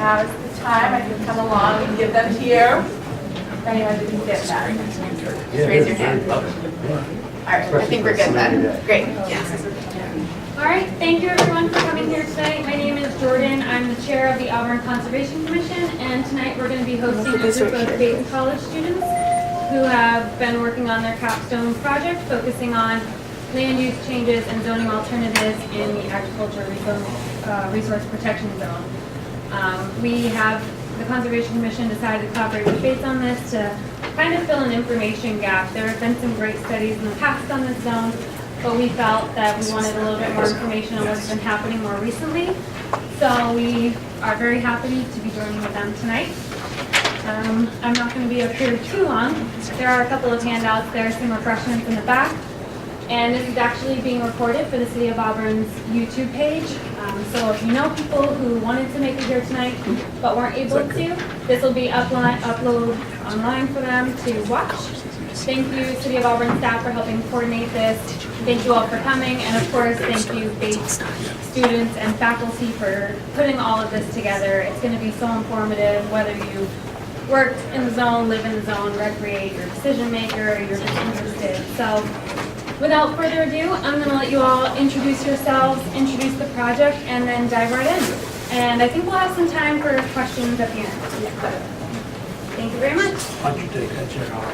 now is the time. I can come along and give them to you. If anyone didn't get that, just raise your hand. All right, I think we're good then. Great. All right, thank you everyone for coming here tonight. My name is Jordan. I'm the chair of the Auburn Conservation Commission, and tonight we're going to be hosting a group of Bates College students who have been working on their capstone project focusing on land use changes and zoning alternatives in the agriculture resource protection zone. The Conservation Commission decided to collaborate with Bates on this to kind of fill an information gap. There have been some great studies in the past on this zone, but we felt that we wanted a little bit more information on what's been happening more recently. So we are very happy to be joining with them tonight. I'm not going to be up here too long. There are a couple of handouts there, some refreshments in the back. And this is actually being recorded for the City of Auburn's YouTube page. So if you know people who wanted to make it here tonight but weren't able to, this will be uploaded online for them to watch. Thank you, City of Auburn staff, for helping coordinate this. Thank you all for coming, and of course, thank you, Bates students and faculty, for putting all of this together. It's going to be so informative, whether you work in the zone, live in the zone, recreate, you're a decision maker, or you're just interested. So, without further ado, I'm going to let you all introduce yourselves, introduce the project, and then dive right in. And I think we'll have some time for questions at the end. Thank you very much. Why don't you take that chair off?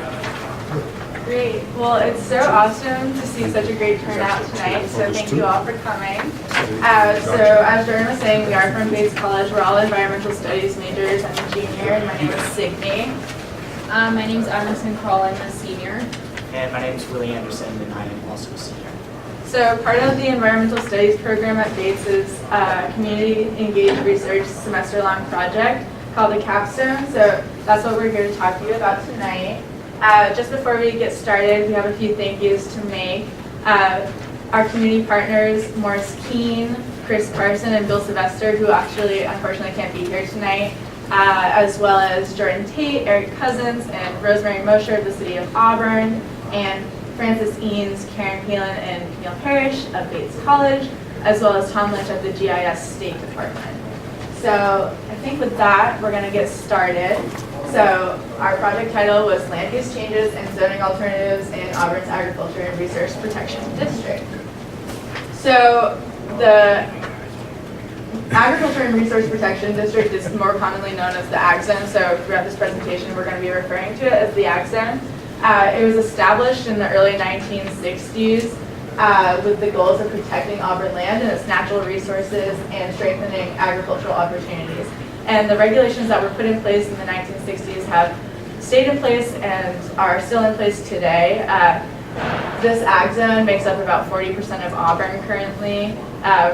Great. Well, it's so awesome to see such a great turnout tonight, so thank you all for coming. So as Jordan was saying, we are from Bates College. We're all environmental studies majors. I'm a junior, and my name is Signe. My name is Emerson Kroll. I'm a senior. And my name is Willie Anderson, and I am also a senior. So part of the environmental studies program at Bates is a community engaged research semester-long project called the Capstone. So that's what we're here to talk to you about tonight. Just before we get started, we have a few thank yous to make. Our community partners, Morris Keene, Chris Carson, and Bill Sylvester, who actually unfortunately can't be here tonight, as well as Jordan Tate, Eric Cousins, and Rosemary Mosher of the City of Auburn, and Francis Eanes, Karen Palin, and Camille Parrish of Bates College, as well as Tom Lynch of the GIS State Department. So I think with that, we're going to get started. So our project title was Land Use Changes and Zoning Alternatives in Auburn's Agriculture and Resource Protection District. So the Agriculture and Resource Protection District is more commonly known as the Ag Zone. So throughout this presentation, we're going to be referring to it as the Ag Zone. It was established in the early 1960s with the goals of protecting Auburn land and its natural resources and strengthening agricultural opportunities. And the regulations that were put in place in the 1960s have stayed in place and are still in place today. This Ag Zone makes up about 40% of Auburn currently.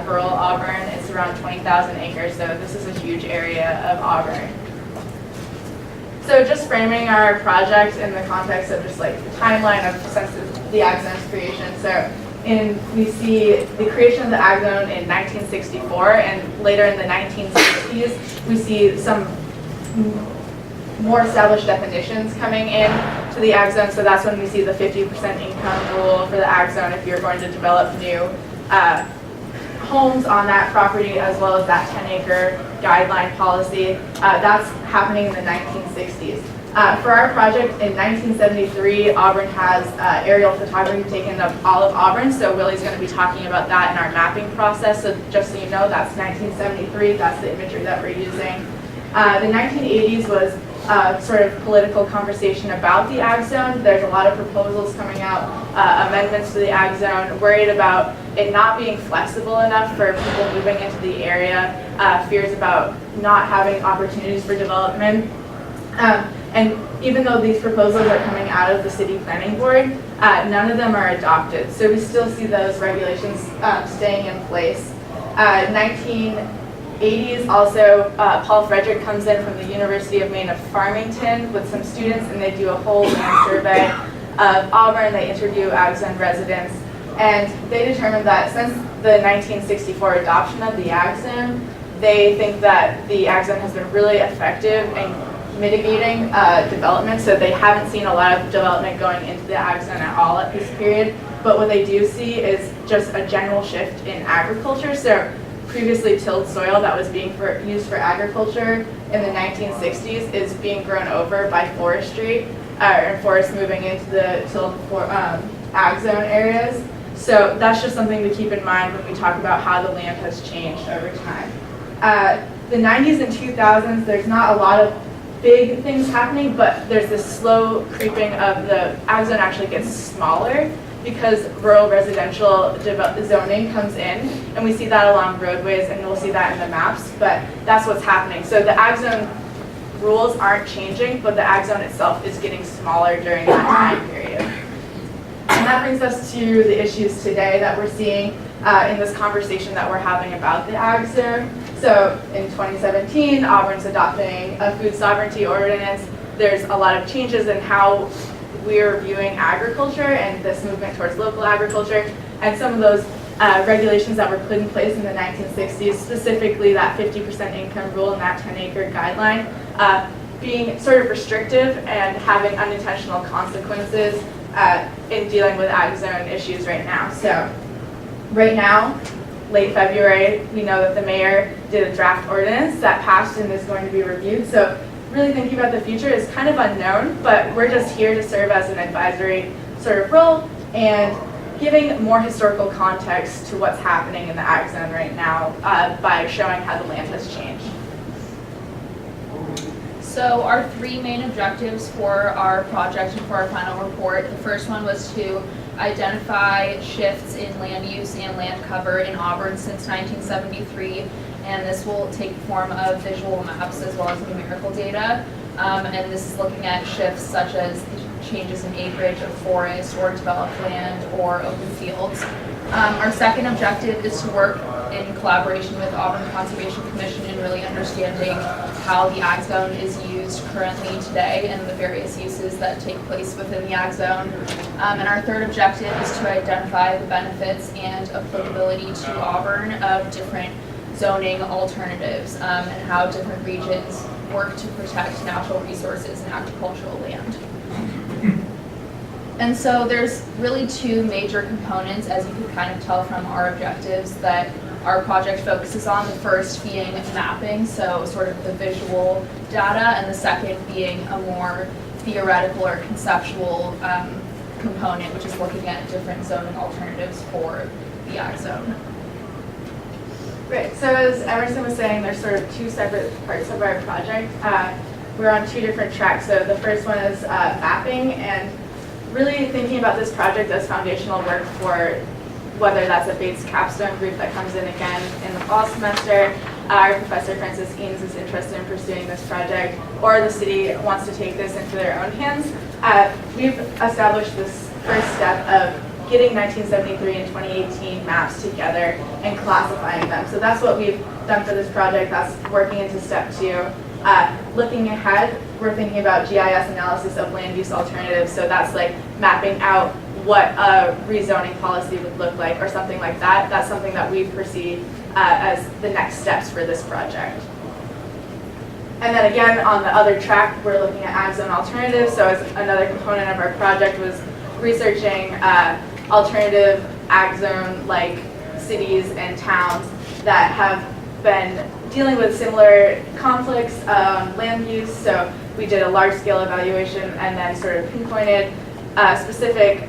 Rural Auburn, it's around 20,000 acres, so this is a huge area of Auburn. So just framing our project in the context of just like the timeline of since the Ag Zone's creation. So we see the creation of the Ag Zone in 1964, and later in the 1960s, we see some more established definitions coming in to the Ag Zone. So that's when we see the 50% income rule for the Ag Zone if you're going to develop new homes on that property, as well as that 10-acre guideline policy. That's happening in the 1960s. For our project in 1973, Auburn has aerial photography taken of all of Auburn, so Willie's going to be talking about that in our mapping process. So just so you know, that's 1973, that's the imagery that we're using. The 1980s was sort of political conversation about the Ag Zone. There's a lot of proposals coming out, amendments to the Ag Zone, worried about it not being flexible enough for people moving into the area, fears about not having opportunities for development. And even though these proposals are coming out of the city planning board, none of them are adopted. So we still see those regulations staying in place. 1980s also, Paul Frederick comes in from the University of Maine of Farmington with some students, and they do a whole land survey of Auburn. They interview Ag Zone residents, and they determined that since the 1964 adoption of the Ag Zone, they think that the Ag Zone has been really effective in mitigating development, so they haven't seen a lot of development going into the Ag Zone at all at this period, but what they do see is just a general shift in agriculture. So previously tilled soil that was being used for agriculture in the 1960s is being grown over by forestry, and forests moving into the tilled ag zone areas. So that's just something to keep in mind when we talk about how the land has changed over time. The 90s and 2000s, there's not a lot of big things happening, but there's this slow creeping of the ag zone actually gets smaller because rural residential zoning comes in, and we see that along roadways, and we'll see that in the maps, but that's what's happening. So the ag zone rules aren't changing, but the ag zone itself is getting smaller during that time period. And that brings us to the issues today that we're seeing in this conversation that we're having about the ag zone. So in 2017, Auburn's adopting a food sovereignty ordinance. There's a lot of changes in how we're viewing agriculture and this movement towards local agriculture, and some of those regulations that were put in place in the 1960s, specifically that 50% income rule and that 10-acre guideline, being sort of restrictive and having unintentional consequences in dealing with ag zone issues right now. So right now, late February, we know that the mayor did a draft ordinance that passed and is going to be reviewed. So really thinking about the future is kind of unknown, but we're just here to serve as an advisory sort of role and giving more historical context to what's happening in the ag zone right now by showing how the land has changed. So our three main objectives for our project and for our final report, the first one was to identify shifts in land use and land cover in Auburn since 1973, and this will take the form of visual maps as well as numerical data. And this is looking at shifts such as changes in acreage of forest or developed land or open fields. Our second objective is to work in collaboration with Auburn Conservation Commission in really understanding how the ag zone is used currently today and the various uses that take place within the ag zone. And our third objective is to identify the benefits and applicability to Auburn of different zoning alternatives and how different regions work to protect natural resources and agricultural land. And so there's really two major components, as you can kind of tell from our objectives, that our project focuses on. The first being mapping, so sort of the visual data, and the second being a more theoretical or conceptual component, which is looking at different zoning alternatives for the ag zone. Right, so as Emerson was saying, there's sort of two separate parts of our project. We're on two different tracks. So the first one is mapping, and really thinking about this project as foundational work for whether that's a Bates capstone group that comes in again in the fall semester, our professor Francis Eanes is interested in pursuing this project, or the city wants to take this into their own hands. We've established this first step of getting 1973 and 2018 maps together and classifying them. So that's what we've done for this project. That's working into step two. Looking ahead, we're thinking about GIS analysis of land use alternatives. So that's like mapping out what a rezoning policy would look like or something like that. That's something that we perceive as the next steps for this project. And then again, on the other track, we're looking at ag zone alternatives. So as another component of our project was researching alternative ag zone like cities and towns that have been dealing with similar conflicts, land use. So we did a large scale evaluation and then sort of pinpointed specific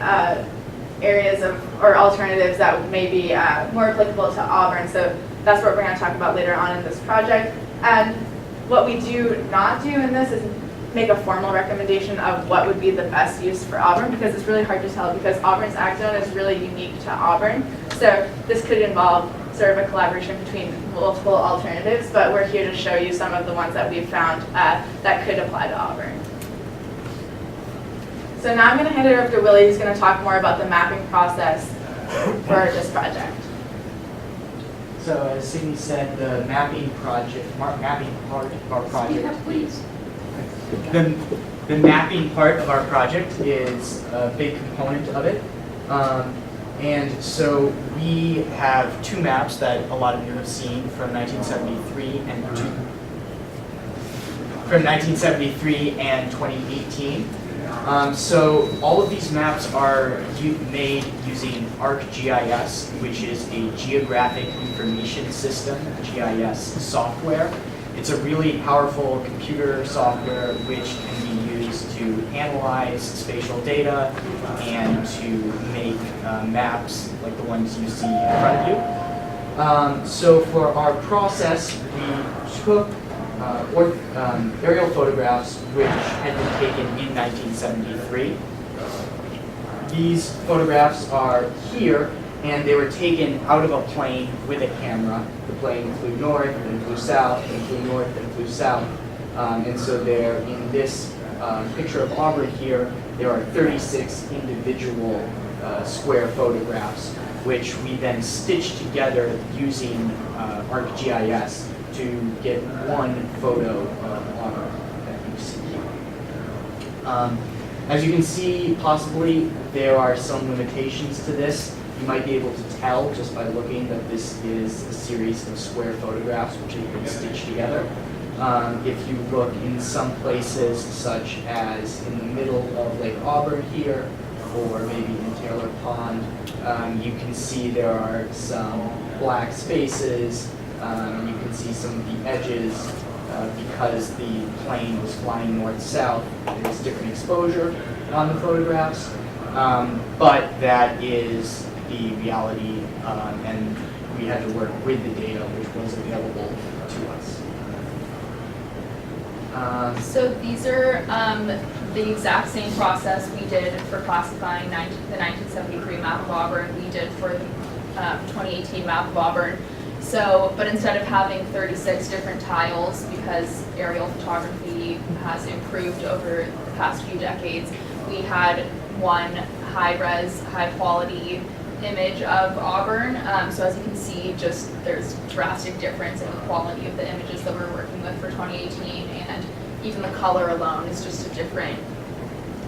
areas of or alternatives that may be more applicable to Auburn. So that's what we're going to talk about later on in this project. And what we do not do in this is make a formal recommendation of what would be the best use for Auburn, because it's really hard to tell, because Auburn's ag zone is really unique to Auburn. So this could involve sort of a collaboration between multiple alternatives, but we're here to show you some of the ones that we've found that could apply to Auburn. So now I'm going to hand it over to Willie, who's going to talk more about the mapping process for this project. So as Sydney said, the mapping part of our project. Please. The mapping part of our project is a big component of it. And so we have two maps that a lot of you have seen from 1973 and 2018. So all of these maps are made using ArcGIS, which is a Geographic Information System, GIS software. It's a really powerful computer software which can be used to analyze spatial data and to make maps like the ones you see in front of you. So for our process, we took aerial photographs which had been taken in 1973. These photographs are here, and they were taken out of a plane with a camera. The plane flew north and flew south and flew north and flew south. And so there, in this picture of Auburn here, there are 36 individual square photographs, which we then stitched together using ArcGIS to get one photo of Auburn that you see here. As you can see, possibly there are some limitations to this. You might be able to tell just by looking that this is a series of square photographs which have been stitched together. If you look in some places, such as in the middle of Lake Auburn here, or maybe in Taylor Pond, you can see there are some black spaces. You can see some of the edges because the plane was flying north-south. There's different exposure on the photographs, but that is the reality, and we had to work with the data which was available to us. So these are the exact same process we did for classifying the 1973 map of Auburn, we did for the 2018 map of Auburn. So, but instead of having 36 different tiles, because aerial photography has improved over the past few decades, we had one high-res, high-quality image of Auburn. So as you can see, just there's drastic difference in the quality of the images that we're working with for 2018, and even the color alone is just a different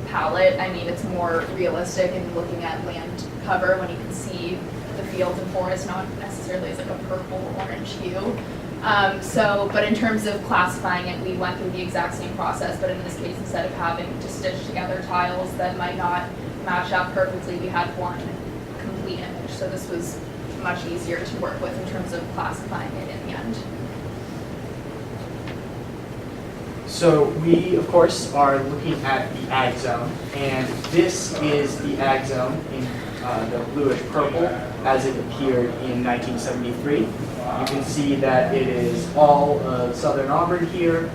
palette. I mean, it's more realistic in looking at land cover when you can see the fields and forests, not necessarily as like a purple orange hue. But in terms of classifying it, we went through the exact same process, but in this case, instead of having to stitch together tiles that might not match up perfectly, we had one complete image. So this was much easier to work with in terms of classifying it in the end. So we, of course, are looking at the ag zone, and this is the ag zone in the bluish purple as it appeared in 1973. You can see that it is all of southern Auburn here,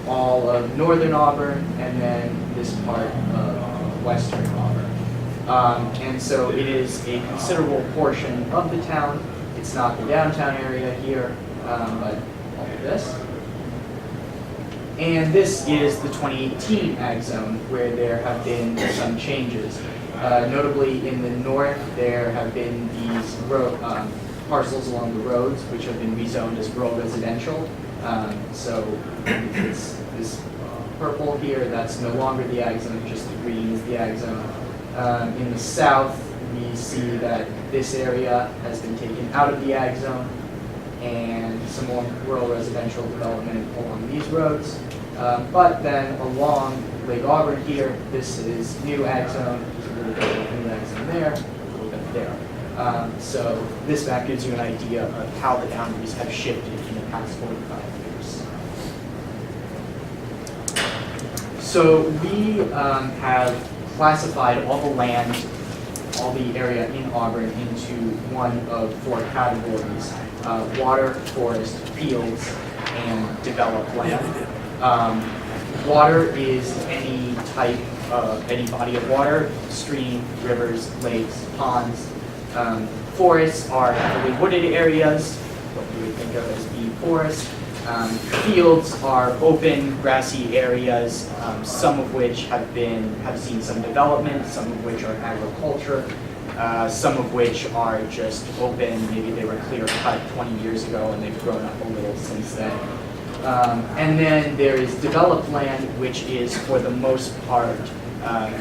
all of northern Auburn, and then this part of western Auburn. And so it is a considerable portion of the town. It's not the downtown area here, but all of this. And this is the 2018 ag zone, where there have been some changes. Notably in the north, there have been these parcels along the roads which have been rezoned as rural residential. So it's this purple here, that's no longer the ag zone, just the green is the ag zone. In the south, we see that this area has been taken out of the ag zone, and some more rural residential development along these roads. But then along Lake Auburn here, this is new ag zone, there's a little bit of new ag zone there, a little bit there. So this map gives you an idea of how the boundaries have shifted in the past 45 years. So we have classified all the land, all the area in Auburn into one of four categories: water, forest, fields, and developed land. Water is any type of, any body of water: stream, rivers, lakes, ponds. Forests are heavily wooded areas, what you would think of as being forests. Fields are open, grassy areas, some of which have seen some development, some of which are agriculture, some of which are just open. Maybe they were clear cut 20 years ago and they've grown up a little since then. And then there is developed land, which is for the most part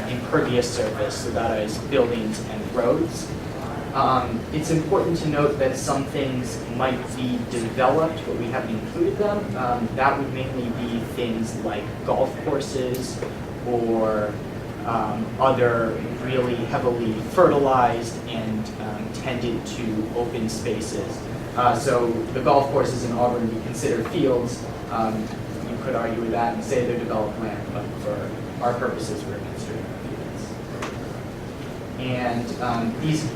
impervious surface, so that is buildings and roads. It's important to note that some things might be developed, but we haven't included them. That would mainly be things like golf courses or other really heavily fertilized and tended to open spaces. So the golf courses in Auburn we consider fields. You could argue with that and say they're developed land, but for our purposes, we're considering fields. And these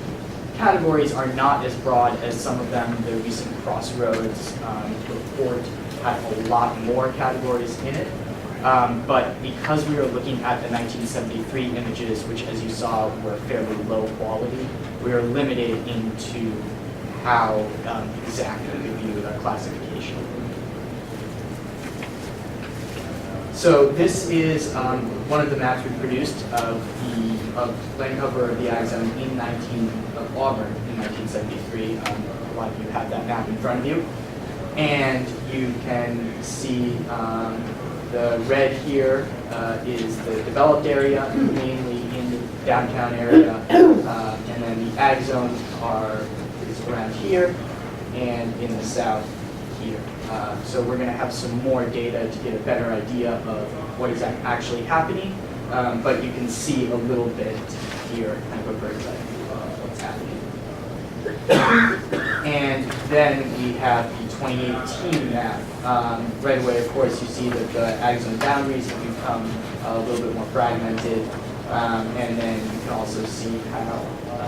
categories are not as broad as some of them. The recent Crossroads report had a lot more categories in it. But because we were looking at the 1973 images, which as you saw were fairly low quality, we were limited into how exact we could view the classification. So this is one of the maps we produced of land cover of the ag zone of Auburn in 1973. A lot of you have that map in front of you. And you can see the red here is the developed area, mainly in the downtown area. And then the ag zone is around here and in the south here. So we're going to have some more data to get a better idea of what is actually happening. But you can see a little bit here, kind of a bird's eye view of what's happening. And then we have the 2018 map. Right away, of course, you see that the ag zone boundaries have become a little bit more fragmented. And then you can also see how,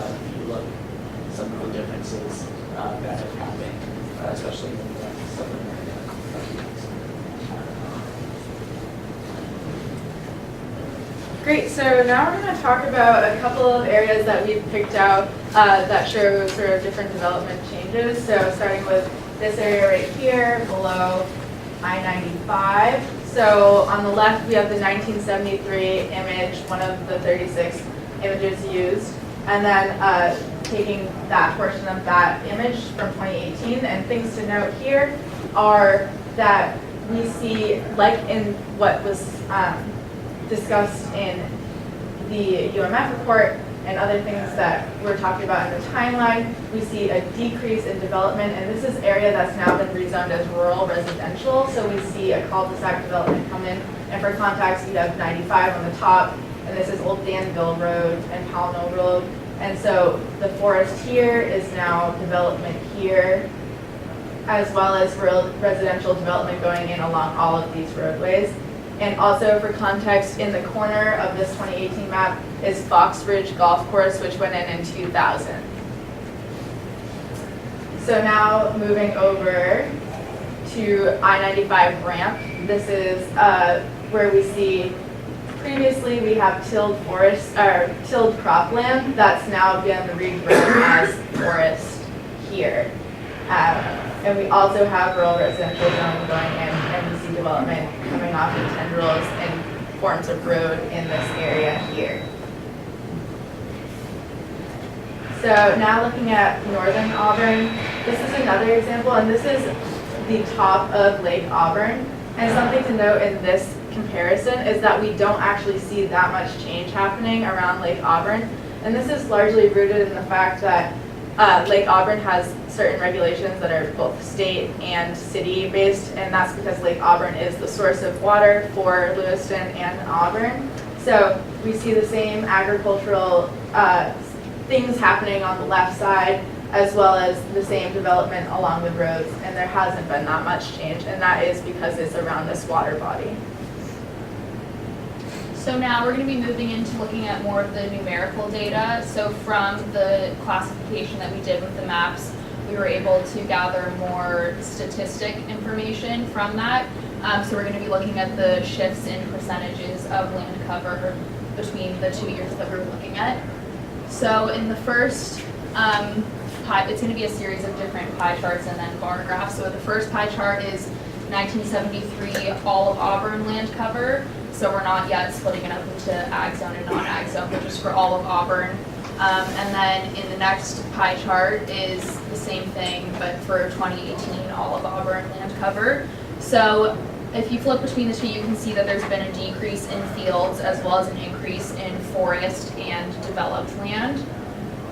if you look, some of the differences that have happened, especially in the southern area. Great, so now we're going to talk about a couple of areas that we've picked out that show sort of different development changes. So starting with this area right here below I-95. So on the left we have the 1973 image, one of the 36 images used, and then taking that portion of that image from 2018. And things to note here are that we see, like in what was discussed in the UMF report and other things that we're talking about in the timeline, we see a decrease in development, and this is area that's now been rezoned as rural residential, so we see a cul-de-sac development come in, and for context, you have 95 on the top, and this is Old Danville Road and Pownell Road, and so the forest here is now development here, as well as residential development going in along all of these roadways. And also for context, in the corner of this 2018 map is Fox Ridge Golf Course, which went in 2000. So now moving over to I-95 ramp. This is where we see previously we have tilled forest or tilled cropland that's now been regrown as forest here. And we also have rural residential zone going in, and we see development coming off of tendrils and forms of road in this area here. So now looking at northern Auburn, this is another example, and this is the top of Lake Auburn. And something to note in this comparison is that we don't actually see that much change happening around Lake Auburn. And this is largely rooted in the fact that Lake Auburn has certain regulations that are both state and city based, and that's because Lake Auburn is the source of water for Lewiston and Auburn. So we see the same agricultural things happening on the left side, as well as the same development along the roads, and there hasn't been that much change, and that is because it's around this water body. So now we're going to be moving into looking at more of the numerical data. So from the classification that we did with the maps, we were able to gather more statistic information from that. So we're going to be looking at the shifts in percentages of land cover between the 2 years that we're looking at. So in the first it's going to be a series of different pie charts and then bar graphs. So the first pie chart is 1973 all of Auburn land cover. So we're not yet splitting it up into ag zone and non-ag zone, but just for all of Auburn. And then in the next pie chart is the same thing, but for 2018 all of Auburn land cover. So if you flip between the two, you can see that there's been a decrease in fields as well as an increase in forest and developed land.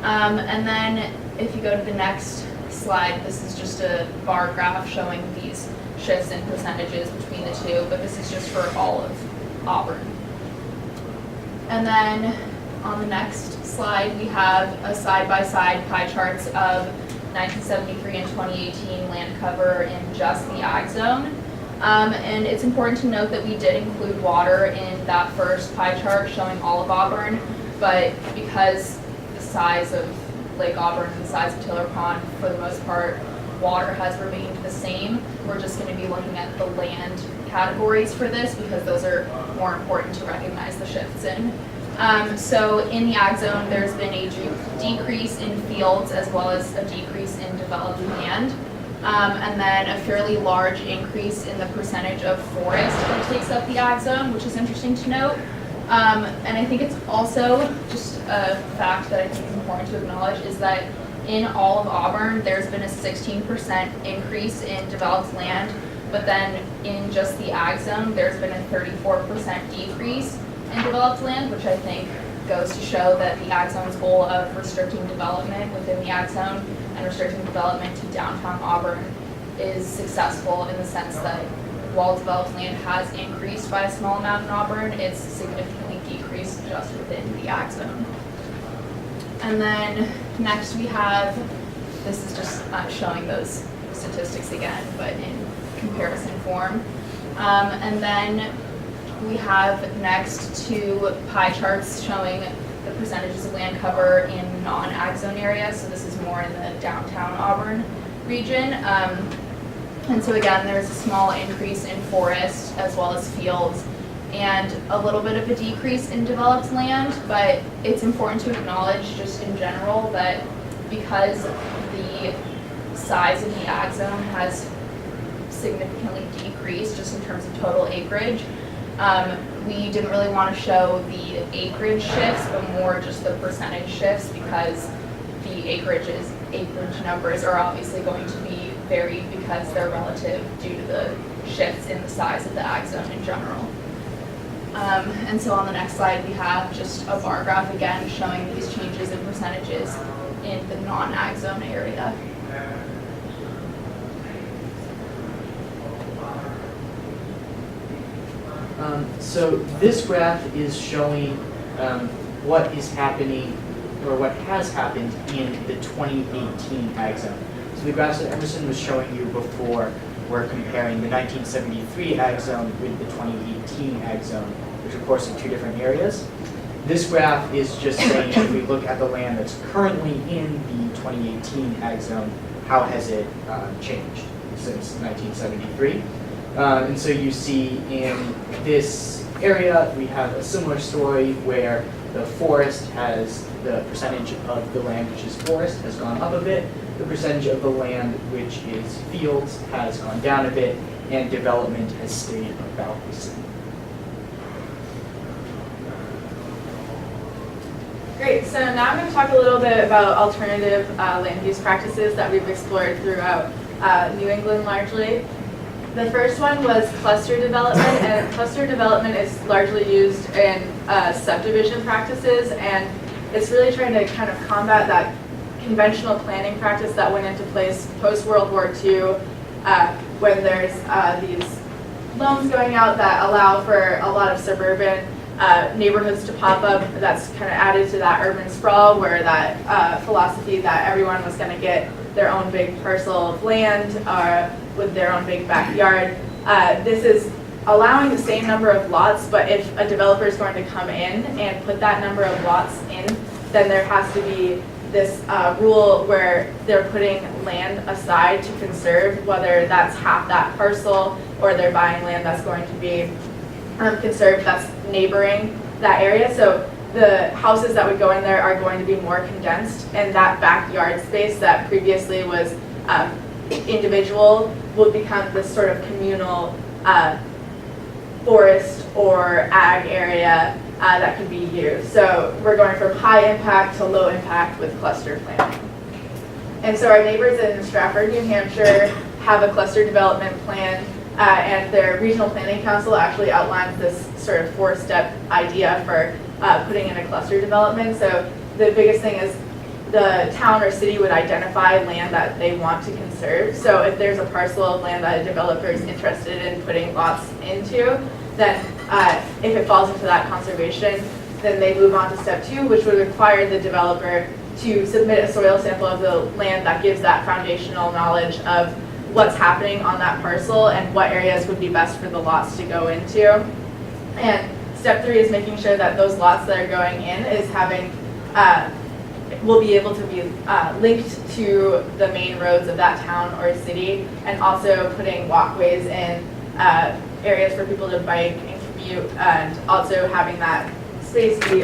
And then if you go to the next slide, this is just a bar graph showing these shifts in percentages between the two, but this is just for all of Auburn. And then on the next slide, we have a side-by-side pie charts of 1973 and 2018 land cover in just the ag zone. And it's important to note that we did include water in that first pie chart showing all of Auburn, but because the size of Lake Auburn and the size of Taylor Pond, for the most part, water has remained the same. We're just going to be looking at the land categories for this because those are more important to recognize the shifts in. So in the ag zone, there's been a decrease in fields as well as a decrease in developed land. And then a fairly large increase in the percentage of forest that takes up the ag zone, which is interesting to note. And I think it's also just a fact that I think is important to acknowledge is that in all of Auburn, there's been a 16% increase in developed land, but then in just the ag zone, there's been a 34% decrease in developed land, which I think goes to show that the ag zone's goal of restricting development within the ag zone and restricting development to downtown Auburn is successful in the sense that while developed land has increased by a small amount in Auburn, it's significantly decreased just within the ag zone. And then next we have, this is just showing those statistics again, but in comparison form. And then we have next two pie charts showing the percentages of land cover in non-ag zone areas. So this is more in the downtown Auburn region. And so again, there's a small increase in forest as well as fields and a little bit of a decrease in developed land, but it's important to acknowledge just in general that because the size of the ag zone has significantly decreased just in terms of total acreage, we didn't really want to show the acreage shifts, but more just the percentage shifts because the acreage numbers are obviously going to be varied because they're relative due to the shifts in the size of the ag zone in general. And so on the next slide, we have just a bar graph again showing these changes in percentages in the non-ag zone area. So this graph is showing what is happening or what has happened in the 2018 ag zone. So the graphs that Emerson was showing you before were comparing the 1973 ag zone with the 2018 ag zone, which of course are two different areas. This graph is just saying if we look at the land that's currently in the 2018 ag zone, how has it changed since 1973? And so you see in this area, we have a similar story where the forest has, the percentage of the land which is forest has gone up a bit, the percentage of the land which is fields has gone down a bit, and development has stayed about the same. Great, so now I'm going to talk a little bit about alternative land use practices that we've explored throughout New England largely. The first one was cluster development, and cluster development is largely used in subdivision practices, and it's really trying to kind of combat that conventional planning practice that went into place post-World War II when there's these loans going out that allow for a lot of suburban neighborhoods to pop up. That's kind of added to that urban sprawl where that philosophy that everyone was going to get their own big parcel of land with their own big backyard. This is allowing the same number of lots, but if a developer is going to come in and put that number of lots in, then there has to be this rule where they're putting land aside to conserve, whether that's half that parcel or they're buying land that's going to be conserved that's neighboring that area. So the houses that would go in there are going to be more condensed, and that backyard space that previously was individual will become this sort of communal forest or ag area that could be used. So we're going from high impact to low impact with cluster planning. And so our neighbors in Stratford, New Hampshire have a cluster development plan, and their regional planning council actually outlines this sort of 4-step idea for putting in a cluster development. So the biggest thing is the town or city would identify land that they want to conserve. So if there's a parcel of land that a developer is interested in putting lots into, then if it falls into that conservation, then they move on to step 2, which would require the developer to submit a soil sample of the land that gives that foundational knowledge of what's happening on that parcel and what areas would be best for the lots to go into. And step 3 is making sure that those lots that are going in is having, will be able to be linked to the main roads of that town or city, and also putting walkways in areas for people to bike and commute, and also having that space be,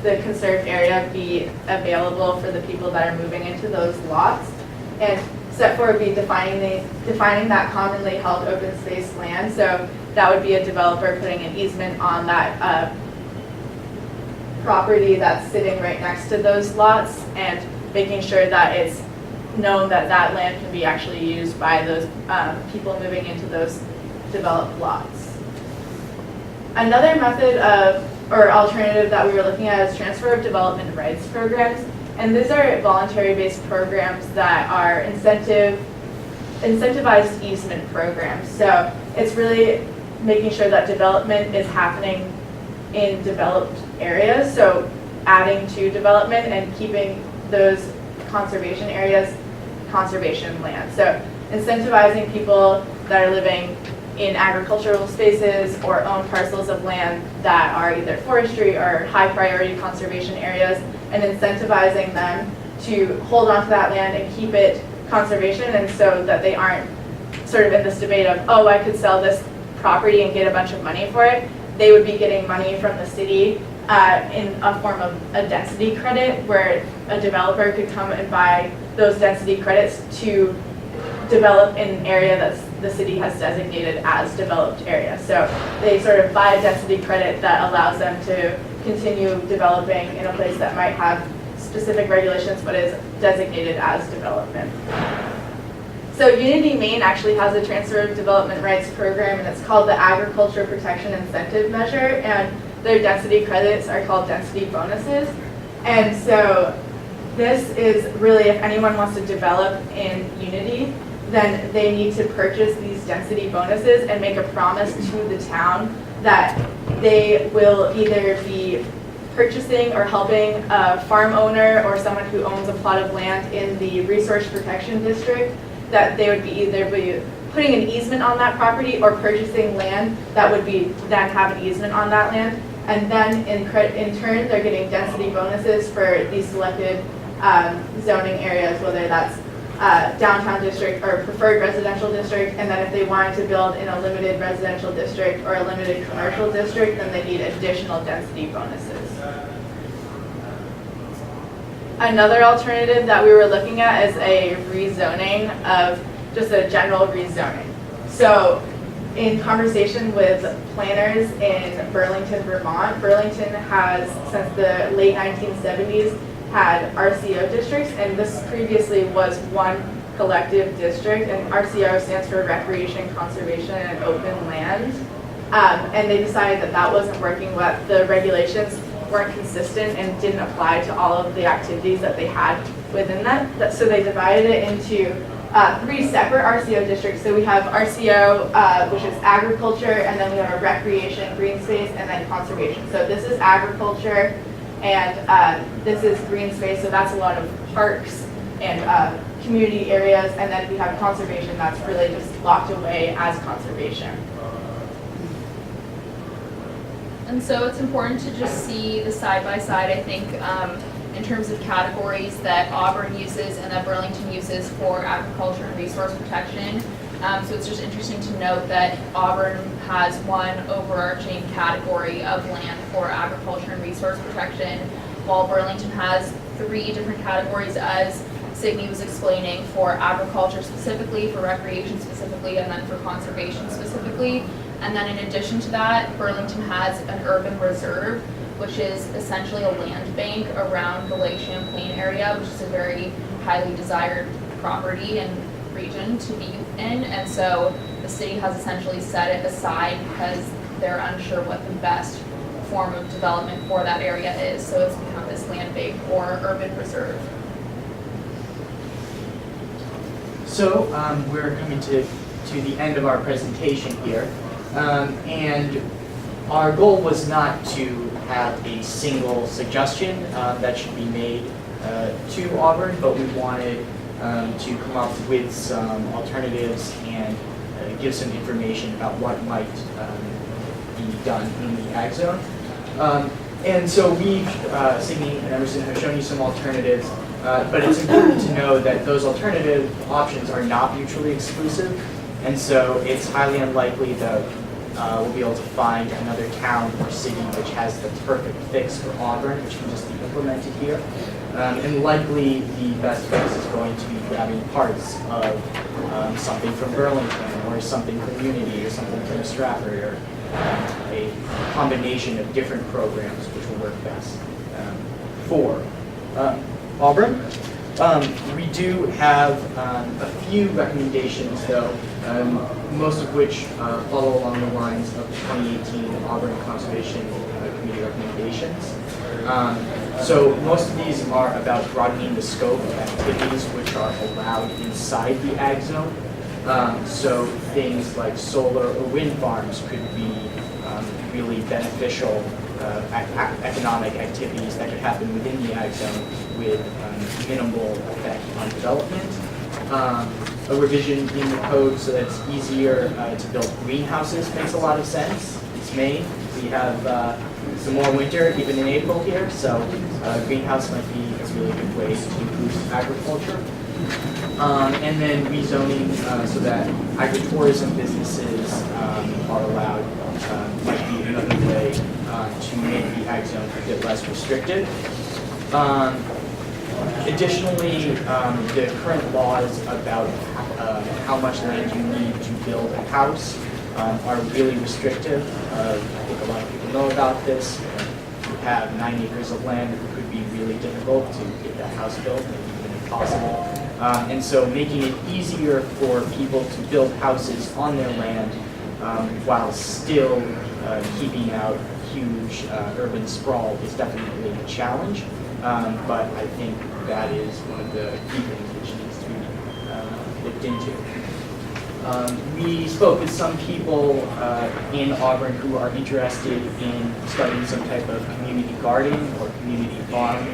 the conserved area be available for the people that are moving into those lots. And step 4 would be defining that commonly held open space land. So that would be a developer putting an easement on that property that's sitting right next to those lots, and making sure that it's known that that land can be actually used by those people moving into those developed lots. Another method of, or alternative that we were looking at is transfer of development rights programs. And these are voluntary-based programs that are incentivized easement programs. So it's really making sure that development is happening in developed areas. So adding to development and keeping those conservation areas conservation land. So incentivizing people that are living in agricultural spaces or own parcels of land that are either forestry or high priority conservation areas, and incentivizing them to hold on to that land and keep it conservation, and so that they aren't sort of in this debate of, oh, I could sell this property and get a bunch of money for it. They would be getting money from the city in a form of a density credit, where a developer could come and buy those density credits to develop in an area that the city has designated as developed area. So they sort of buy a density credit that allows them to continue developing in a place that might have specific regulations but is designated as development. So Unity Maine actually has a transfer of development rights program, and it's called the Agriculture Protection Incentive Measure, and their density credits are called density bonuses. And so this is really, if anyone wants to develop in Unity, then they need to purchase these density bonuses and make a promise to the town that they will either be purchasing or helping a farm owner or someone who owns a plot of land in the resource protection district, that they would be either be putting an easement on that property or purchasing land that would be then have an easement on that land. And then in turn, they're getting density bonuses for these selected zoning areas, whether that's downtown district or preferred residential district, and then if they wanted to build in a limited residential district or a limited commercial district, then they need additional density bonuses. Another alternative that we were looking at is a rezoning of just a general rezoning. So in conversation with planners in Burlington, Vermont, Burlington has, since the late 1970s, had RCO districts, and this previously was one collective district, and RCO stands for Recreation, Conservation, and Open Land. And they decided that that wasn't working, what the regulations weren't consistent and didn't apply to all of the activities that they had within that. So they divided it into 3 separate RCO districts. So we have RCO, which is agriculture, and then we have a recreation, green space, and then conservation. So this is agriculture, and this is green space, so that's a lot of parks and community areas, and then we have conservation that's really just locked away as conservation. And so it's important to just see the side-by-side, I think, in terms of categories that Auburn uses and that Burlington uses for agriculture and resource protection. So it's just interesting to note that Auburn has one overarching category of land for agriculture and resource protection, while Burlington has 3 different categories, as Signe was explaining, for agriculture specifically, for recreation specifically, and then for conservation specifically. And then in addition to that, Burlington has an urban reserve, which is essentially a land bank around the Lake Champlain area, which is a very highly desired property and region to be in. And so the city has essentially set it aside because they're unsure what the best form of development for that area is. So it's become this land bank or urban reserve. So we're coming to the end of our presentation here. And our goal was not to have a single suggestion that should be made to Auburn, but we wanted to come up with some alternatives and give some information about what might be done in the ag zone. And so we, Sydney and Emerson, have shown you some alternatives, but it's important to know that those alternative options are not mutually exclusive, and so it's highly unlikely that we'll be able to find another town or city which has the perfect fix for Auburn, which can just be implemented here. And likely the best fix is going to be grabbing parts of something from Burlington or something from Unity or something from Stratford or a combination of different programs which will work best for Auburn. We do have a few recommendations though, most of which follow along the lines of the 2018 Auburn Conservation Committee recommendations. So most of these are about broadening the scope of activities which are allowed inside the ag zone. So things like solar or wind farms could be really beneficial economic activities that could happen within the ag zone with minimal effect on development. A revision in the code so that it's easier to build greenhouses makes a lot of sense. It's Maine. We have some more winter even in April here, so greenhouse might be a really good way to boost agriculture. And then rezoning so that agritourism businesses are allowed might be another way to make the ag zone a bit less restrictive. Additionally, the current laws about how much land you need to build a house are really restrictive. I think a lot of people know about this. If you have 9 acres of land, it could be really difficult to get that house built, maybe even impossible. And so making it easier for people to build houses on their land while still keeping out huge urban sprawl is definitely a challenge. But I think that is one of the key things which needs to be looked into. We spoke with some people in Auburn who are interested in starting some type of community garden or community farm.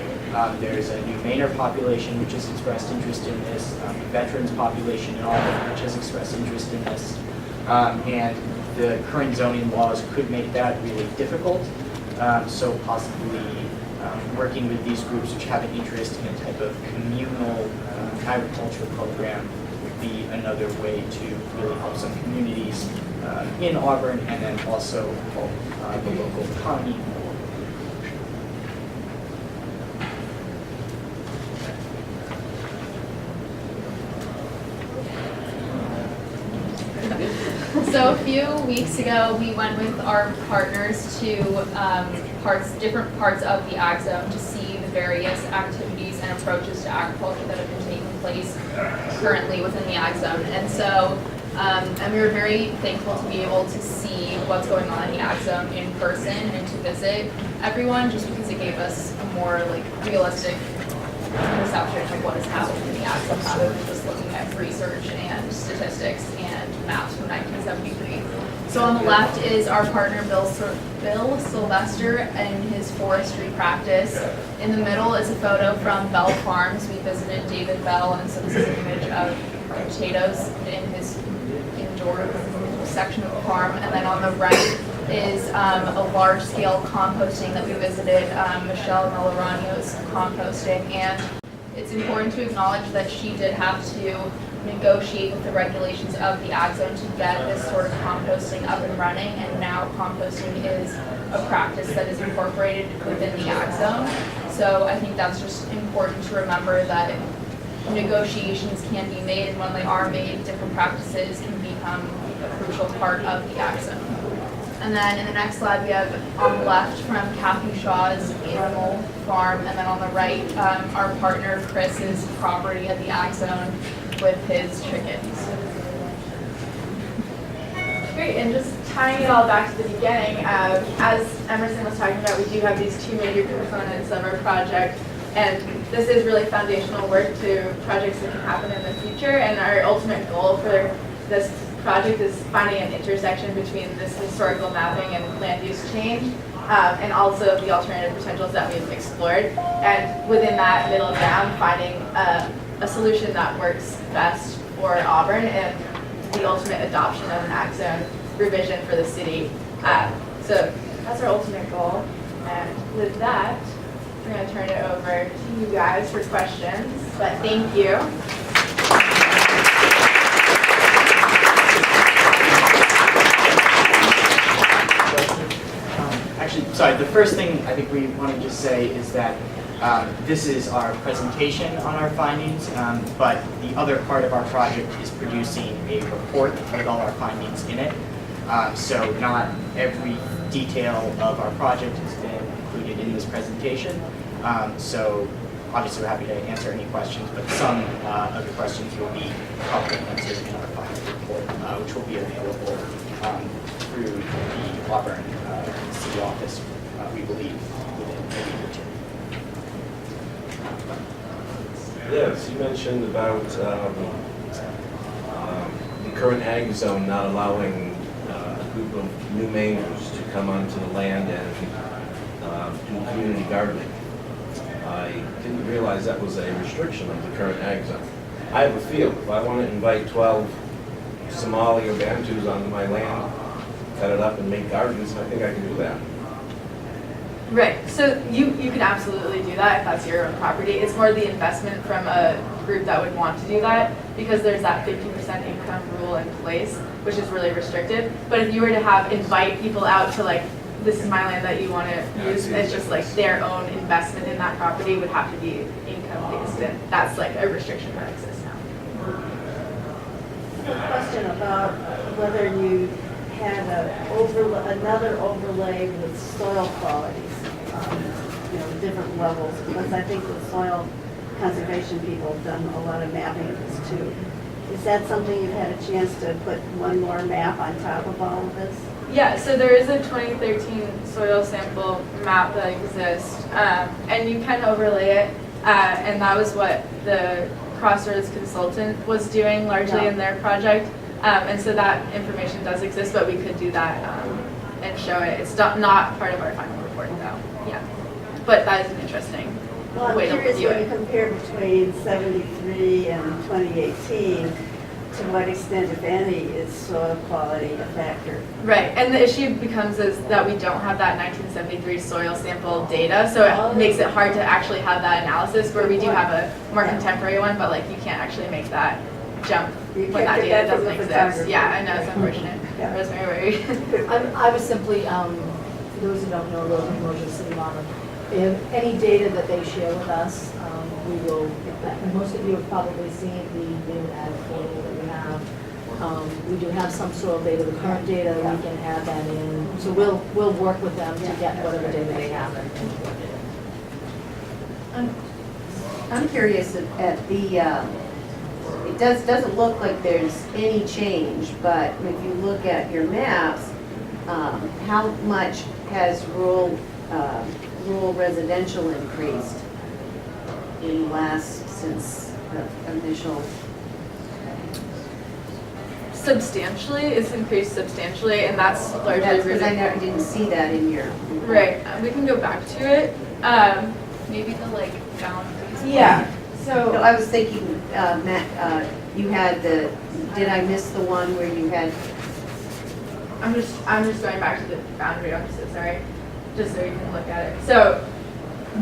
There's a New Mainer population which has expressed interest in this, a veterans population in Auburn which has expressed interest in this, and the current zoning laws could make that really difficult. So possibly working with these groups which have an interest in a type of communal agriculture program would be another way to really help some communities in Auburn and then also help the local economy. So a few weeks ago, we went with our partners to different parts of the ag zone to see the various activities and approaches to agriculture that have been taking place currently within the ag zone. And so, and we were very thankful to be able to see what's going on in the ag zone in person and to visit everyone, just because it gave us a more realistic perception of what is happening in the ag zone rather than just looking at research and statistics and maps from 1973. So on the left is our partner Bill Sylvester and his forestry practice. In the middle is a photo from Bell Farms. We visited David Bell, and so this is an image of potatoes in his indoor section of the farm. And then on the right is a large-scale composting that we visited, Michelle Melarano's composting. And it's important to acknowledge that she did have to negotiate with the regulations of the ag zone to get this sort of composting up and running, and now composting is a practice that is incorporated within the ag zone. So I think that's just important to remember that negotiations can be made, and when they are made, different practices can become a crucial part of the ag zone. And then in the next slide, we have on the left from Kathy Shaw's animal farm, and then on the right, our partner Chris's property at the ag zone with his chickens. Great, and just tying it all back to the beginning, as Emerson was talking about, we do have these two major components of our project, and this is really foundational work to projects that can happen in the future, and our ultimate goal for this project is finding an intersection between this historical mapping and land use change, and also the alternative potentials that we've explored. And within that middle ground, finding a solution that works best for Auburn and the ultimate adoption of an act zone revision for the city. So that's our ultimate goal. And with that, we're going to turn it over to you guys for questions. But thank you. Actually, sorry, the first thing I think we want to just say is that this is our presentation on our findings, but the other part of our project is producing a report with all our findings in it. So not every detail of our project has been included in this presentation. So obviously we're happy to answer any questions, but some of the questions will be probably answered in our final report, which will be available through the Auburn City Office, we believe, within a week or two. Yes, you mentioned about the current ag zone not allowing a group of new Mainers to come onto the land and do community gardening. I didn't realize that was a restriction of the current ag zone. I have a field. If I want to invite 12 Somali or Bantus onto my land, cut it up and make gardens, I think I can do that. Right, so you can absolutely do that if that's your own property. It's more the investment from a group that would want to do that, because there's that 50% income rule in place, which is really restrictive. But if you were to invite people out to, like, this is my land that you want to use, it's just like their own investment in that property would have to be income based, and that's like a restriction that exists now. A question about whether you had another overlay with soil qualities, different levels, because I think the soil conservation people have done a lot of mapping of this too. Is that something you've had a chance to put one more map on top of all of this? Yeah, so there is a 2013 soil sample map that exists, and you can overlay it, and that was what the Crossroads consultant was doing largely in their project, and so that information does exist, but we could do that and show it. It's not part of our final report though, yeah. But that is an interesting way to curious review when it. you compare between 73 and 2018, to what extent, if any, is soil quality a factor? Right, and the issue becomes is that we don't have that 1973 soil sample data, so it makes it hard to actually have that analysis, where we do have a more contemporary one, but like you can't actually make that jump You when that can't get data that from doesn't the exist. photographer. Yeah, I know, it's unfortunate. Yeah. Rosemary, where are you? I was simply, for those who don't know, Rosemary Moser, City Monitor. If any data that they share with us, we will get that. And most of you have probably seen the new ad portal that we have. We do have some soil data, the current data, we can add that in. So we'll work with them to get whatever data they have. I'm curious at the, it doesn't look like there's any change, but if you look at your maps, how much has rural residential increased since the initial? Substantially, it's increased substantially, and that's largely Because I rooted. didn't see that in your. Right, we can go back to it. Maybe the boundaries. Yeah, No, so, I was thinking, Matt, you had did I miss the one where you had? I'm just going back to the boundary, I'm so sorry, just so you can look at it. So,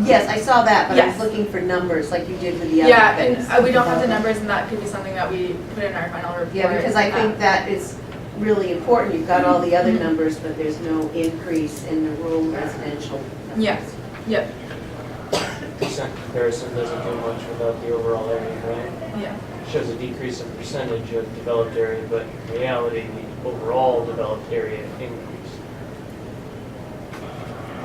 Yes, I saw that, but I was Yes. looking for numbers like you did with the other yeah, things. and we don't have the numbers, and that could be something that we put in our final report. Yeah, because I think that is really important. You've got all the other numbers, but there's no increase in the rural residential. Yes, yep, Percent comparison doesn't do much without the overall area, right? yeah. It shows a decrease in percentage of developed area, but in reality, the overall developed area increased.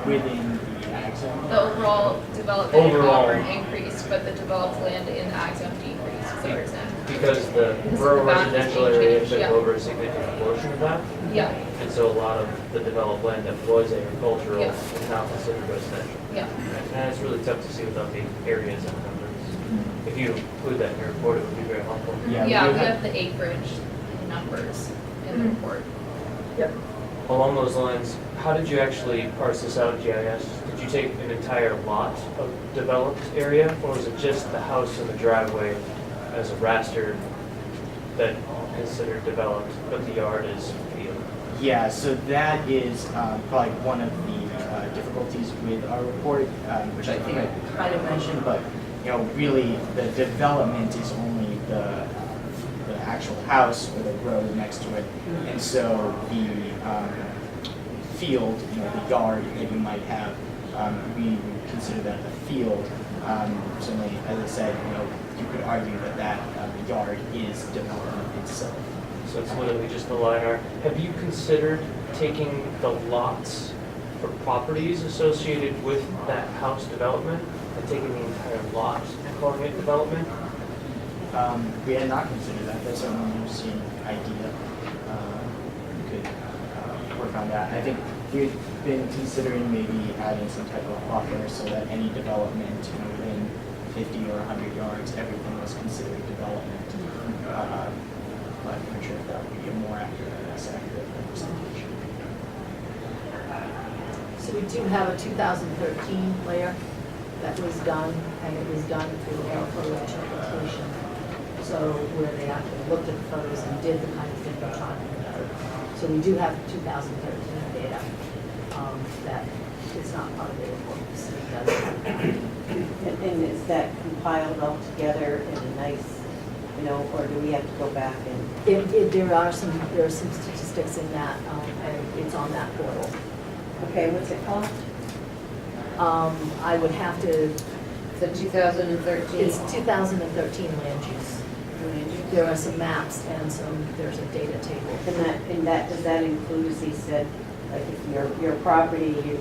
Within the ag zone. The overall development in Overall. Auburn increased, but the developed land in the ag zone decreased, is that what you're saying? Because the Because rural the boundaries residential being area changed, took yeah. over a significant portion of that. Yeah, And so a lot of the developed land that was agricultural Yeah. is now considered residential. yeah. And it's really tough to see without the areas and numbers. If you include that in your report, it would be very helpful. Yeah, Yeah, we we have- have the acreage numbers. in the report. Along those lines, how did you actually parse this out in GIS? Did you take an entire lot of developed area, or was it just the house and the driveway as a raster that considered developed, but the yard is field? Yeah, so that is probably one of the difficulties with our report, which I think I kind of mentioned, but really the development is only the actual house or the road next to it, and so the field, the yard that you might have, we would consider that a field. Certainly, as I said, you could argue that yard is development itself. So it's literally just the line art. Have you considered taking the lots for properties associated with that house development and taking the entire lot and calling it development? We had not considered that. That's certainly an interesting idea. We could work on that. I think we've been considering maybe adding some type of buffer so that any development within 50 or 100 yards, everything was considered development. But I'm not sure if that would be a more accurate or less accurate representation. So we do have a 2013 layer that was done, and it was done through air photo interpretation. So where they actually looked at the photos and did the kind of thing they're talking about. So we do have 2013 data that is not part of the report. So it does have that. And is that compiled all together in a nice, or do we have to go back and? There are some statistics in that, and it's on that portal. Okay, what's it called? I would have to, The 2013? it's 2013 land use. There are some maps and there's a data table. And that, does that include, as he said, like if your property,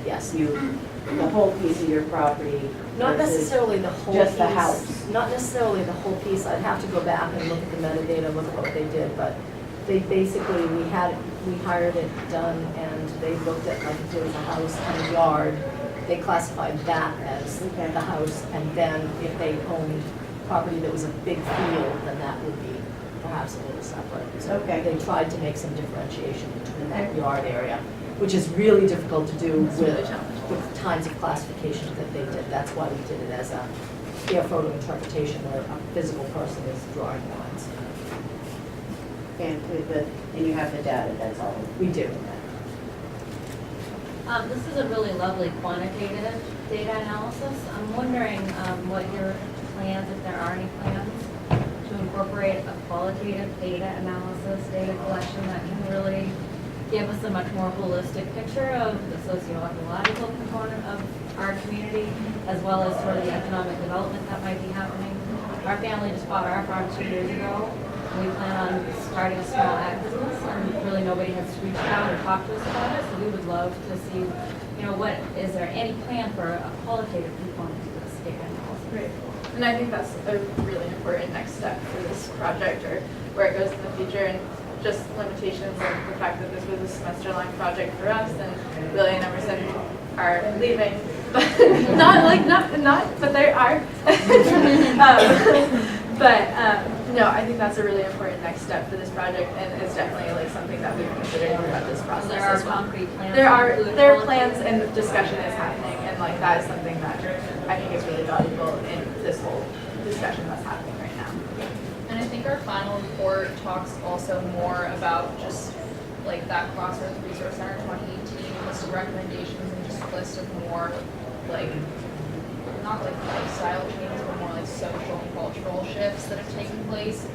Yes. the whole piece of your property? Not versus necessarily the whole piece. Just the house? Not necessarily the whole piece. I'd have to go back and look at the metadata, look at what they did, but they basically, we hired it done, and they looked at, like, if there was a house and a yard, they classified that as Okay. the house, and then if they owned property that was a big field, then that would be perhaps a little separate. So Okay. they tried to make some differentiation between that yard area, which is really difficult to do It's really with challenging. the kinds of classifications that they did. That's why we did it as a air photo interpretation where a physical person is drawing lines. And you have the data, that's all. We do. This is a really lovely quantitative data analysis. I'm wondering what your plans, if there are any plans, to incorporate a qualitative data analysis, data collection that can really give us a much more holistic picture of the socio-ecological component of our community, as well as sort of the economic development that might be happening. Our family just bought our farm 2 years ago. We plan on starting a small ag business, and really nobody has reached out or talked to us about it, so we would love to see, is there any plan for a qualitative component to this data analysis? Great. And I think that's a really important next step for this project, or where it goes in the future, and just limitations of the fact that this was a semester-long project for us, and Billy and Emerson are leaving, but but they are. No, I think that's a really important next step for this project, and it's definitely like something that we've considered throughout this process. So there are as well. concrete plans? There are to include plans, qualitative? and discussion is happening, and like that is something that I think is really valuable in this whole discussion that's happening right now. And I think our final report talks also more about just like that Crossroads Resource Center 2018 list of recommendations, and just a list of more like, not like lifestyle changes, but more like social and cultural shifts that have taken place.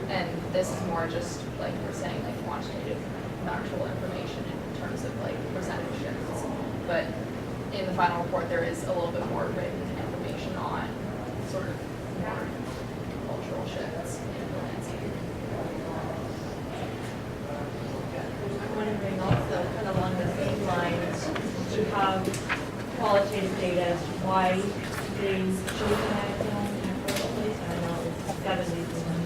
And this is more just like we're saying, like quantitative factual information in terms of like percentage shifts. But in the final report, there is a little bit more written information on sort of more cultural shifts in the landscape. I'm wondering also, kind of along the same lines, to have qualitative data as to why they chose an ag zone in the first place. I know it's 70s and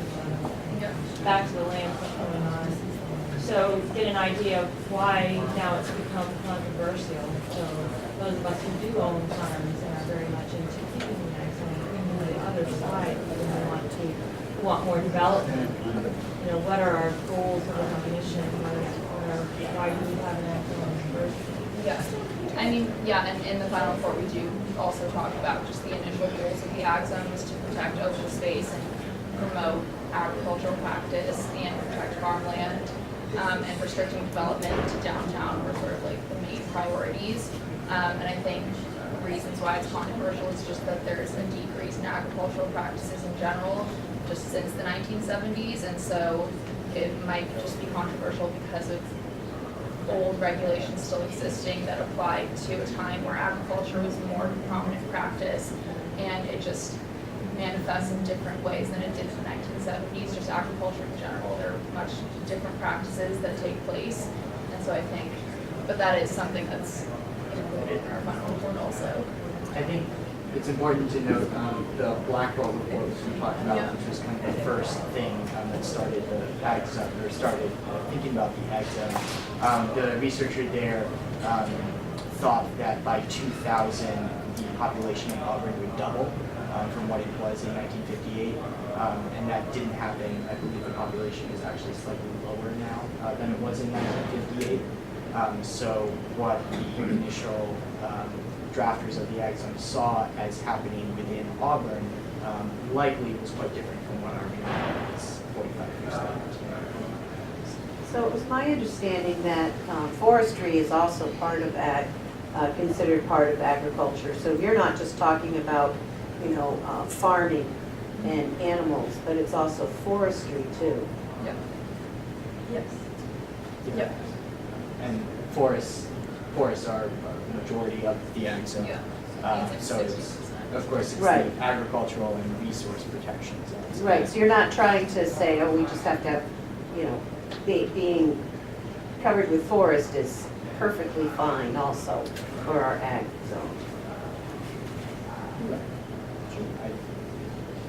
back to the land stuff going on. So get an idea of why now it's become controversial. So those of us who do own farms and are very much into keeping the ag zone, even the other side, we want to want more development, you know, what are our goals of the mission? Why do we have an ag zone first? Yeah, I mean, yeah, and in the final report, we do also talk about just the initial goals of the ag zone was to protect open space and promote agricultural practice and protect farmland, and restricting development to downtown were sort of like the main priorities. And I think reasons why it's controversial is just that there's a decrease in agricultural practices in general, just since the 1970s, and so it might just be controversial because of old regulations still existing that applied to a time where agriculture was more prominent practice, and it just manifests in different ways than it did in the 1970s. Just agriculture in general, there are much different practices that take place, and so I think, but that is something that's included in our final report also. I think it's important to note the Blackwell report which we talked about, Yeah. which was kind of the first thing that started the ag zone, or started thinking about the ag zone. The researcher there thought that by 2000 the population of Auburn would double from what it was in 1958, and that didn't happen. I believe the population is actually slightly lower now than it was in 1958. So what the initial drafters of the ag zone saw as happening within Auburn likely was quite different from what our reality is 45 years later. So it was my understanding that forestry is also part of considered part of agriculture. So you're not just talking about, farming and animals, but it's also forestry too. Yep. Yes. Yeah. And forests are a majority of the ag zone. Yeah. So it's, of course, it's Right. the agricultural and resource protection zones. Right, so you're not trying to say, oh, we just have to have, being covered with forest is perfectly fine also for our ag zone.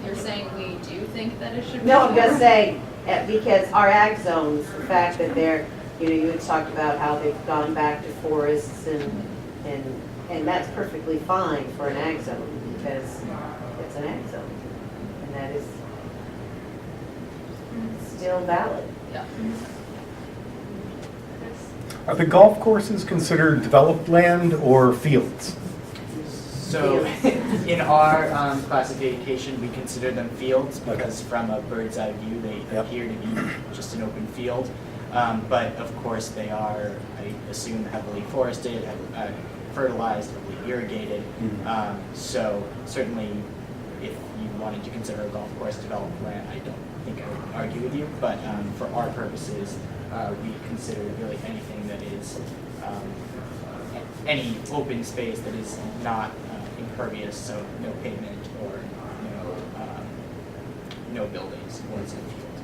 You're saying we do think that it should be? No, I'm just saying, because our ag zones, the fact that they're, you had talked about how they've gone back to forests and that's perfectly fine for an ag zone because it's an ag zone. And that is still valid. Yeah. Are the golf courses considered developed land or fields? So in our classification, we consider them fields because from a bird's eye view, they appear to be just an open field. But of course, they are, I assume, heavily forested, fertilized, heavily irrigated. So certainly, if you wanted to consider a golf course developed land, I don't think I would argue with you. But for our purposes, we consider really anything that is any open space that is not impervious, so no pavement or no buildings or it's in field.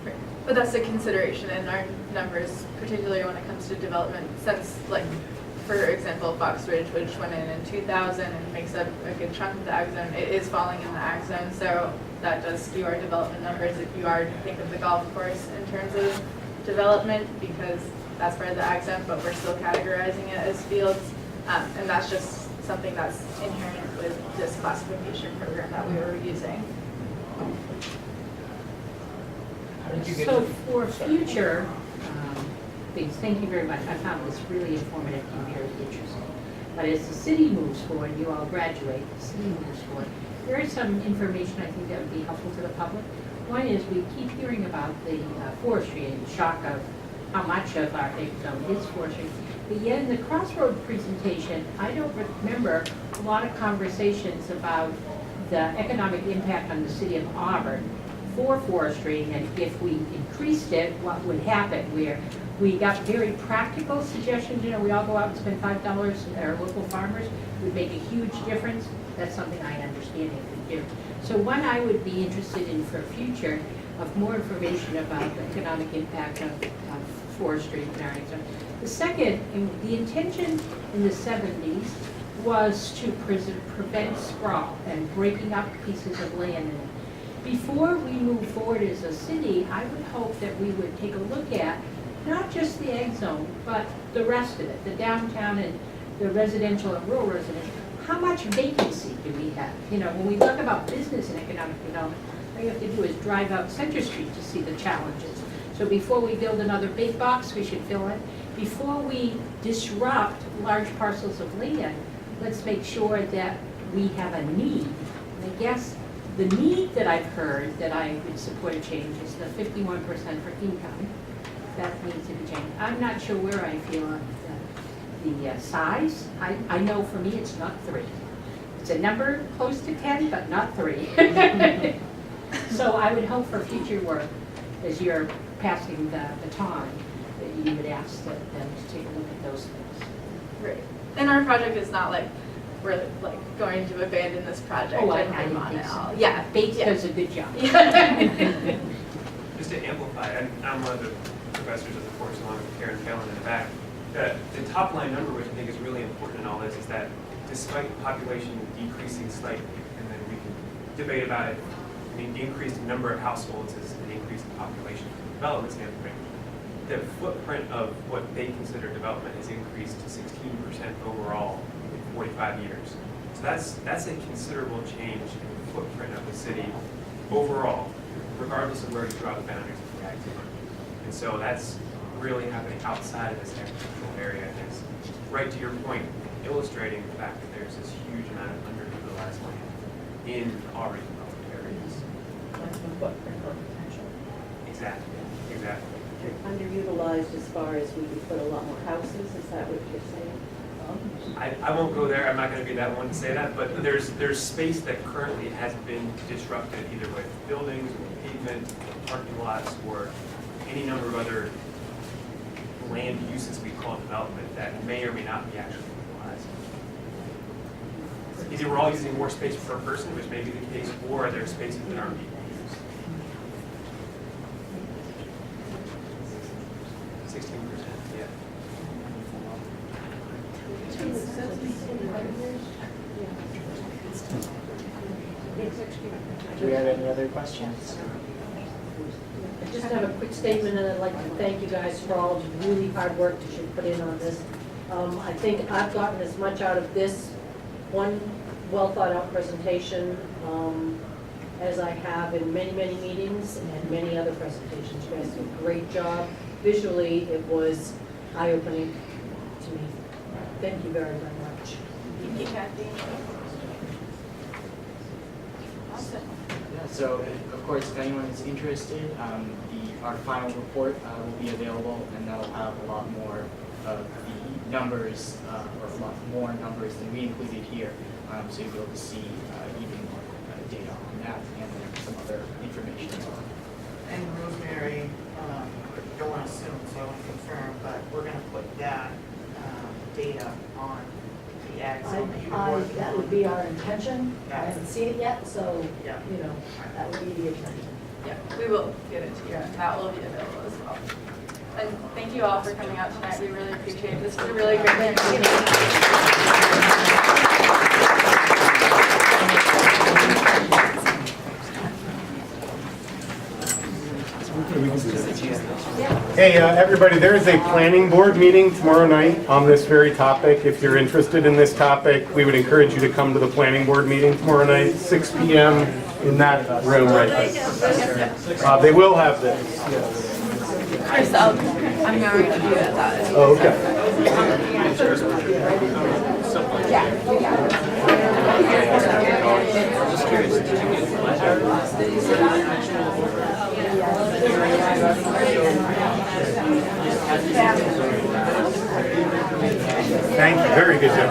Right. But that's a consideration in our numbers, particularly when it comes to development, since, like, for example, Fox Ridge, which went in 2000 and makes up a good chunk of the ag zone, it is falling in the ag zone, so that does skew our development numbers if you are to think of the golf course in terms of development, because that's part of the ag zone, but we're still categorizing it as fields, and that's just something that's inherent with this classification program that we were using. How did you get So to? for Sorry. future things, thank you very much. I found this really informative and very interesting. But as the city moves forward, you all graduate, the city moves forward, there is some information I think that would be helpful to the public. One is we keep hearing about the forestry and shock of how much of our ag zone is forestry. But yet in the Crossroad presentation, I don't remember a lot of conversations about the economic impact on the city of Auburn for forestry, and if we increased it, what would happen? Where we got very practical suggestions, we all go out and spend $5 at our local farmers, would make a huge difference. That's something I understand if we do. So one I would be interested in for future of more information about the economic impact of forestry in our ag zone. The second, the intention in the 70s was to prevent sprawl and breaking up pieces of land. Before we move forward as a city, I would hope that we would take a look at not just the ag zone, but the rest of it, the downtown and the residential and rural residential. How much vacancy do we have? When we talk about business and economic development, All you have to do is drive out Center Street to see the challenges. So before we build another big box, we should fill it. Before we disrupt large parcels of land, let's make sure that we have a need. And I guess the need that I've heard that I would support a change is the 51% for income. That needs to be changed. I'm not sure where I feel on the size. I know for me it's not 3. It's a number close to 10, but not 3. So I would hope for future work, as you're passing the baton, that you would ask them to take a look at those things. Right. And our project is not like, we're like going to abandon this project Oh, I and didn't move on think at so. all. Yeah. Bates yeah. does a good job. Just to amplify, I'm one of the professors of the course along with Karen Fallon in the back. The top line number, which I think is really important in all this, is that despite population decreasing slightly, and then we can debate about it, I mean, the increased number of households is an increase in population from a development standpoint. The footprint of what they consider development has increased to 16% overall in 45 years. So that's a considerable change in the footprint of the city overall, regardless of where you draw the boundaries of the ag zone. And so that's really happening outside of this agricultural area, and it's, right to your point, illustrating the fact that there's this huge amount of underutilized land in already developed areas. Maximum footprint or potential. Exactly, exactly. They're underutilized as far as we could put a lot more houses, is that what you're saying? I won't go there, I'm not gonna be that one to say that, but there's space that currently has been disrupted either with buildings, or pavement, or parking lots, or any number of other land uses we call development that may or may not be actually utilized. Either we're all using more space per person, which may be the case, or there are spaces that aren't being used. 16%, yeah. Do we have any other questions? I just have a quick statement, and I'd like to thank you guys for all the really hard work that you put in on this. I think I've gotten as much out of this one well-thought-out presentation as I have in many, many meetings and many other presentations. You guys did a great job. Visually, it was eye-opening to me. Thank you very, very much. Thank you, Kathy. Awesome. Yeah, so of course, if anyone is interested, our final report will be available, and that'll have a lot more of the numbers, or a lot more numbers than we included here. So you'll be able to see even more data on that and then some other information as well. And Rosemary, don't want to assume, so I want to confirm, but we're going to put that data on the ag zone that you were working That on. would be our intention. I Yeah. haven't seen it yet, so, Yeah. you know, that would be the intention. Yeah, we will get it to you, and that will be available as well. And thank you all for coming out tonight. We really appreciate it. This was a really great meeting. Hey, everybody, there is a planning board meeting tomorrow night on this very topic. If you're interested in this topic, we would encourage you to come to the planning board meeting tomorrow night, 6 p.m. in that room right there. They will have this. Chris, I'm not going to do that. Oh, okay. Thank you. Very good job.